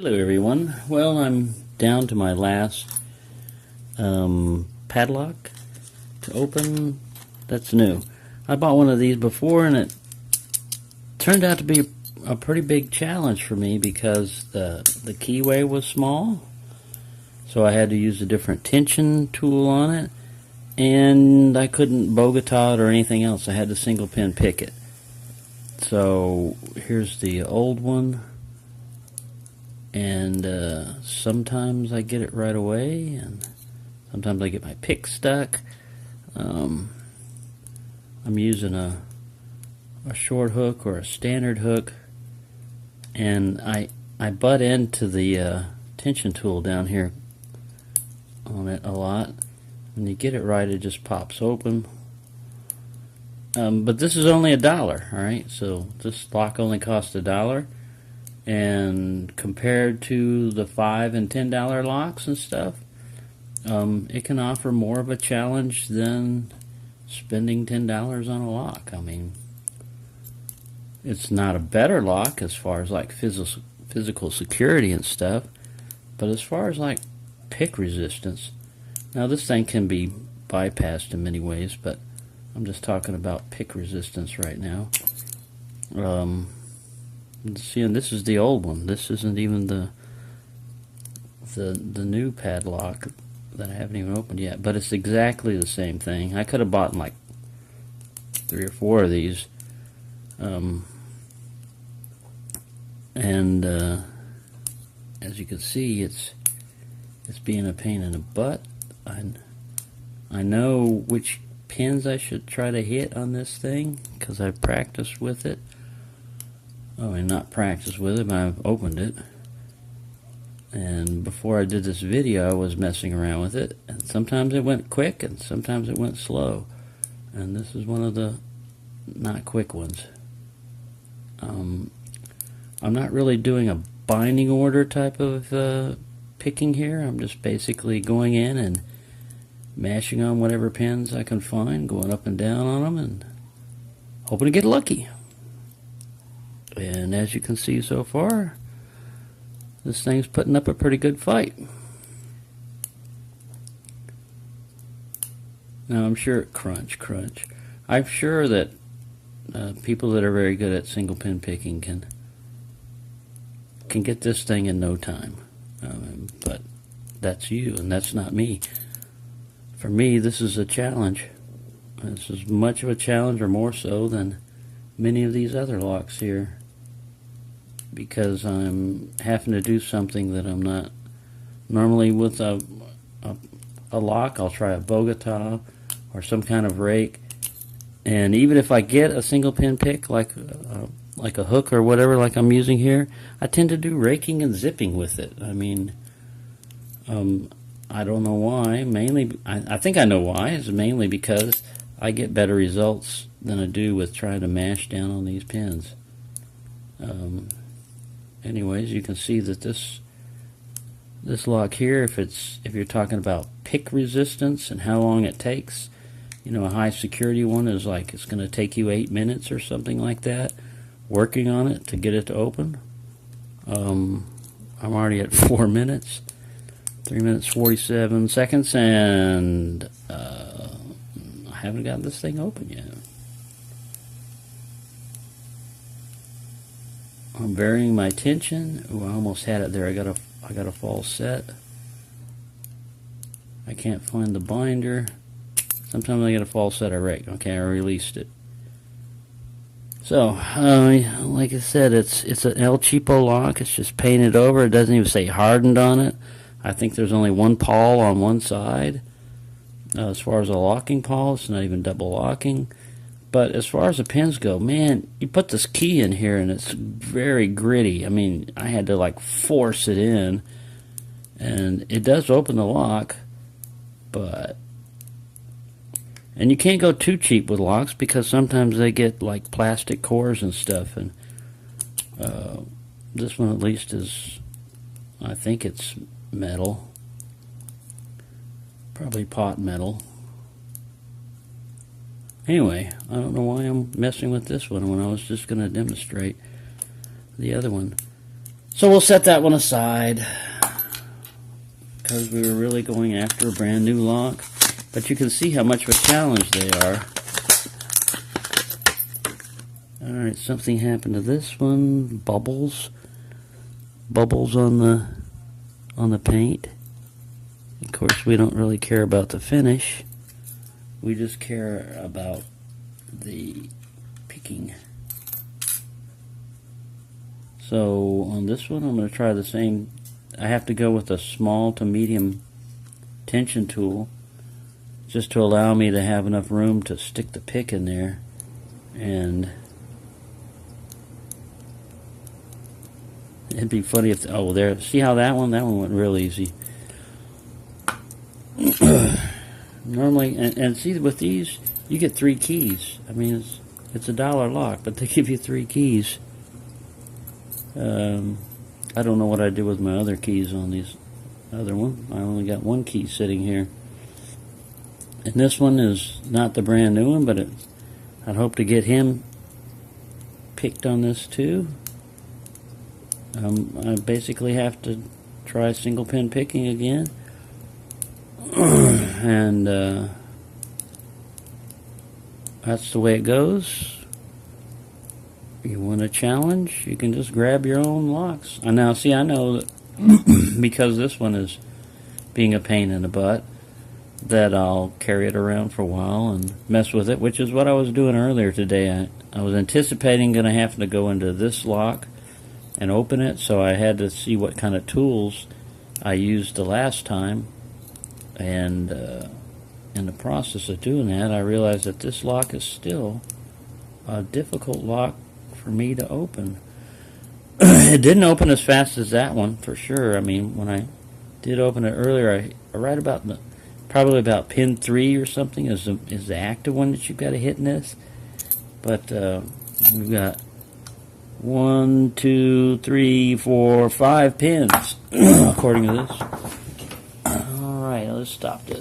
Hello everyone. Well, I'm down to my last padlock to open. That's new. I bought one of these before and it turned out to be a pretty big challenge for me because the keyway was small, so I had to use a different tension tool on it, and I couldn't Bogota it or anything else. I had to single pin pick it. So here's the old one. And sometimes I get it right away, and sometimes I get my pick stuck. I'm using a short hook or a standard hook, and I butt into the tension tool down here on it a lot. When you get it right, it just pops open. But this is only $1, alright? So this lock only costs $1. And compared to the $5 and $10 locks and stuff, it can offer more of a challenge than spending $10 on a lock. I mean, it's not a better lock as far as like physical security and stuff, but as far as like pick resistance, now this thing can be bypassed in many ways, but I'm just talking about pick resistance right now. See, and this is the old one. This isn't even the new padlock that I haven't even opened yet, but it's exactly the same thing. I could have bought like 3 or 4 of these, and as you can see, it's being a pain in the butt. I know which pins I should try to hit on this thing because I've practiced with it. I mean, not practice with it, but I've opened it. And before I did this video, I was messing around with it. And sometimes it went quick, and sometimes it went slow. And this is one of the not quick ones. I'm not really doing a binding order type of picking here. I'm just basically going in and mashing on whatever pins I can find, going up and down on them, and hoping to get lucky. And as you can see so far, this thing's putting up a pretty good fight. Now I'm sure, crunch. I'm sure that people that are very good at single pin picking can get this thing in no time. But that's you, and that's not me. For me, this is a challenge. This is much of a challenge, or more so, than many of these other locks here, because I'm having to do something that I'm not normally with a lock. I'll try a Bogota or some kind of rake, and even if I get a single pin pick like a hook or whatever like I'm using here, I tend to do raking and zipping with it. I mean, I don't know why. Mainly, I think I know why. It's mainly because I get better results than I do with trying to mash down on these pins. Anyways, you can see that this lock here, if you're talking about pick resistance and how long it takes, you know, a high security one is like it's going to take you 8 minutes or something like that working on it to get it to open. I'm already at 4 minutes, 3 minutes 47 seconds, and I haven't gotten this thing open yet. I'm varying my tension. Ooh, I almost had it there. I got a false set. I can't find the binder. Sometimes I get a false set of rake. Okay, I released it. So, like I said, it's an El Cheapo lock. It's just painted over. It doesn't even say hardened on it. I think there's only one pawl on one side. As far as a locking pawl, it's not even double locking. But as far as the pins go, man, you put this key in here and it's very gritty. I mean, I had to like force it in, and it does open the lock, but, and you can't go too cheap with locks because sometimes they get like plastic cores and stuff, and this one at least is, I think it's metal, probably pot metal. Anyway, I don't know why I'm messing with this one when I was just going to demonstrate the other one. So we'll set that one aside because we were really going after a brand new lock. But you can see how much of a challenge they are. Alright, something happened to this one. Bubbles on the paint. Of course, we don't really care about the finish. We just care about the picking. So on this one, I'm going to try the same. I have to go with a small to medium tension tool just to allow me to have enough room to stick the pick in there. And it'd be funny if, oh, there, see how that one went real easy. Normally, and see with these, you get 3 keys. I mean, it's a $1 lock, but they give you 3 keys. I don't know what I did with my other keys on these other one. I only got 1 key sitting here. And this one is not the brand new one, but I'd hope to get him picked on this too. I basically have to try single pin picking again. And that's the way it goes. You want a challenge, you can just grab your own locks. And now, see, I know that because this one is being a pain in the butt, that I'll carry it around for a while and mess with it, which is what I was doing earlier today. I was anticipating going to have to go into this lock and open it, so I had to see what kind of tools I used the last time. And in the process of doing that, I realized that this lock is still a difficult lock for me to open. It didn't open as fast as that one, for sure. I mean, when I did open it earlier, I right about probably about pin 3 or something is the active one that you've got to hit in this. But we've got 1, 2, 3, 4, 5 pins according to this. All right, let's stop this.